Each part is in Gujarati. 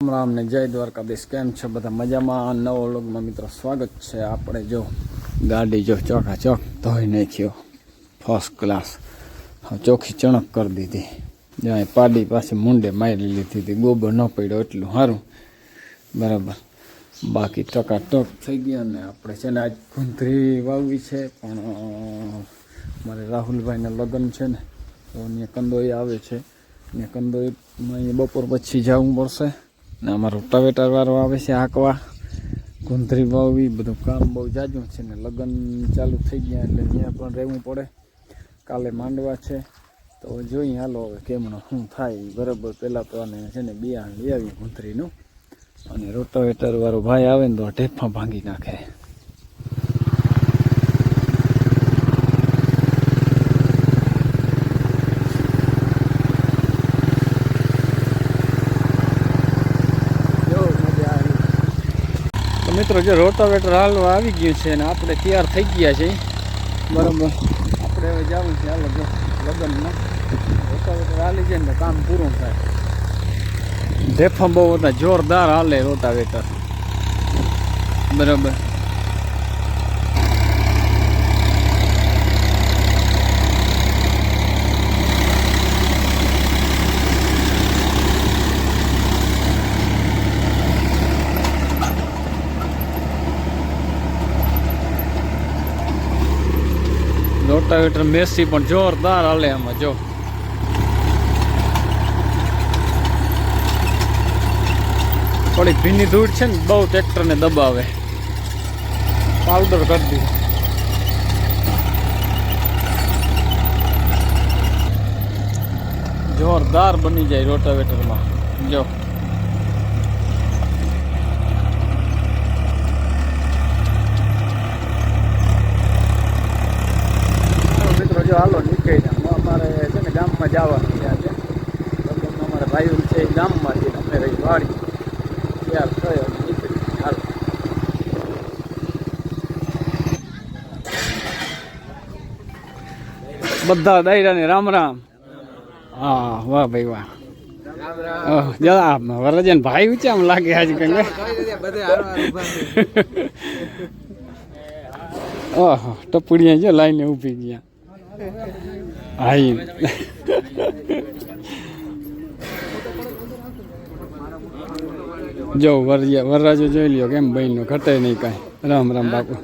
રામ રામ ને જય દ્વારકાધીશ. કેમ છે બધા? મજામાં? નવો વ્લોગમાં મિત્રો સ્વાગત છે. આપણે જો ગાડી જો ચોખા ચોક ધોઈ નાખ્યો, ફર્સ્ટ ક્લાસ, ચોખ્ખી ચણક કરી દીધી. જ્યાં પાડી પાસે મુંડે મારી લીધી હતી, ગોબર ન પડ્યો એટલું સારું, બરાબર. બાકી ટકાટક થઈ ગયા. ને આપણે છે ને આજ ગુંદરી વાવવી છે, પણ મારે રાહુલભાઈના લગ્ન છે ને, તો અહીંયા કંદોઈ આવે છે. ને કંદોઈમાં અહીંયા બપોર પછી જવું પડશે. ને અમારું ટવેટર વાળો આવે છે હાંકવા, ગુંદરી વાવવી, બધું કામ બહુ જાજું છે. ને લગ્ન ચાલુ થઈ ગયા એટલે ત્યાં પણ રહેવું પડે. કાલે માંડવા છે, તો જોઈએ હાલો હવે કેમનો શું થાય, બરાબર. પહેલાં તો આને છે ને બિયારણ લઈ આવીએ ગુંદરીનું, અને રોટાવેટર વાળો ભાઈ આવે ને તો ઢેફા ભાંગી નાખે. મિત્રો જો રોટાવેટર હાલવા આવી ગયું છે, અને આપણે તૈયાર થઈ ગયા છે, બરાબર. આપણે હવે જવું છે હાલો જો લગ્નમાં. રોટાવેટર હાલી જાય ને કામ પૂરું થાય. ઢેફા બહુ હતા, જોરદાર હાલે રોટાવેટર, બરાબર. રોટાવેટર મેસી પણ જોરદાર હાલે આમાં જો. થોડી ભીની ધૂળ છે ને, બહુ ટ્રેક્ટરને દબાવે. પાવડર કરી દીધો. જોરદાર બની જાય રોટાવેટરમાં જો. જો હાલો નીકળી જાય. અમારે છે ને ગામમાં જવાનું ત્યાં છે લગ્નમાં. અમારા ભાઈઓ છે એ ગામમાં છે, અમે રહી વાડી. ત્યાર થયો નીકળી હાલો. બધા દાયરાને રામ રામ. હા વાહ ભાઈ વાહ. જરા વરજન ભાઈ ઊંચા આમ લાગે આજ કંઈ. ઓહો ટપુડિયા જો લાઈને ઊભી ગયા. હાઈ જો વરરાજો જોઈ લ્યો કેમ બહેનો ઘટે નહીં કાંઈ. રામ રામ બાપુ.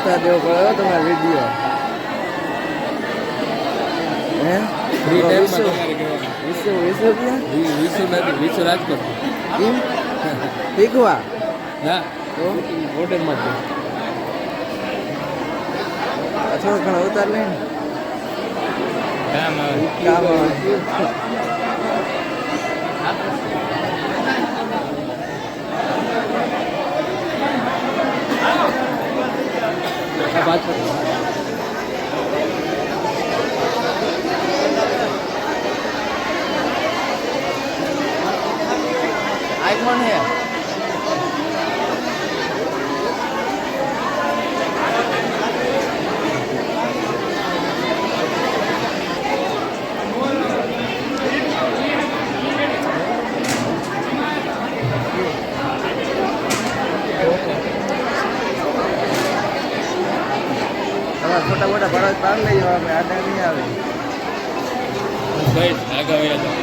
ઉતાર દેવો પડ્યો તમારો વિડીયો હે ફ્રી ટાઈમ વિશ્વ રાજકોટ શીખવા ના તો હોટેલમાં થોડો ઘણો ઉતાર લે ને કામ કામ आईफोन है छोटा मोटा बड़ा पार ले जाओ आटा नहीं आवे ભાઈ આગળ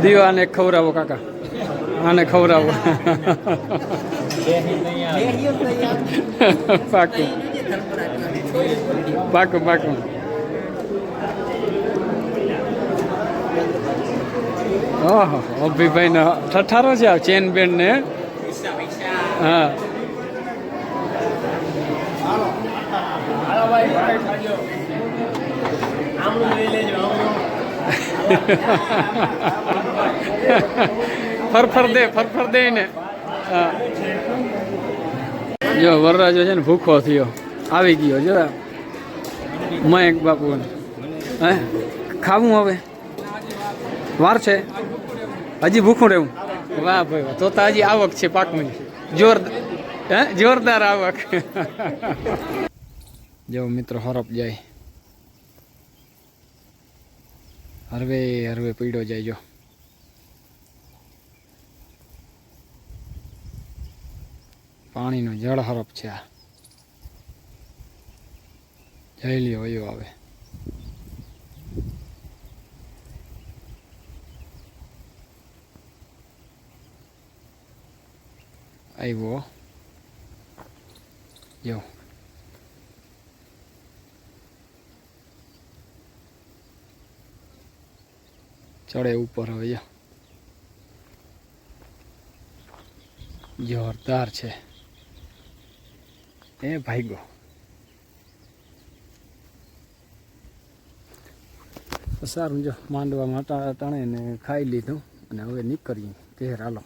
દીવા આને ખવડાવો કાકા આને ખવડાવો પાકું પાકું પાકું ઓહો અભિભાઈ ને ઠઠારો છે આ ચેન બેન ને હા ફરફર દે ને હા જો વરરાજો છે ને ભૂખો થયો આવી ગયો જો મયંક બાપુ હે ખાવું હવે વાર છે હજી ભૂખું રહેવું વાહ ભાઈ વાહ તો હજી આવક છે પાકમાં જોરદાર આવક જો મિત્રો હરપ જાય હરવે હરવે પીડો જાય જો પાણીનો જળ હરપ છે આ જઈ લ્યો વયો આવે આવ્યો જો ચડે ઉપર હવે જોરદાર છે એ ભાઈગો સારું જો માંડવામાં ટાણે ને ખાઈ લીધું અને હવે નીકળીએ ઘેર હાલો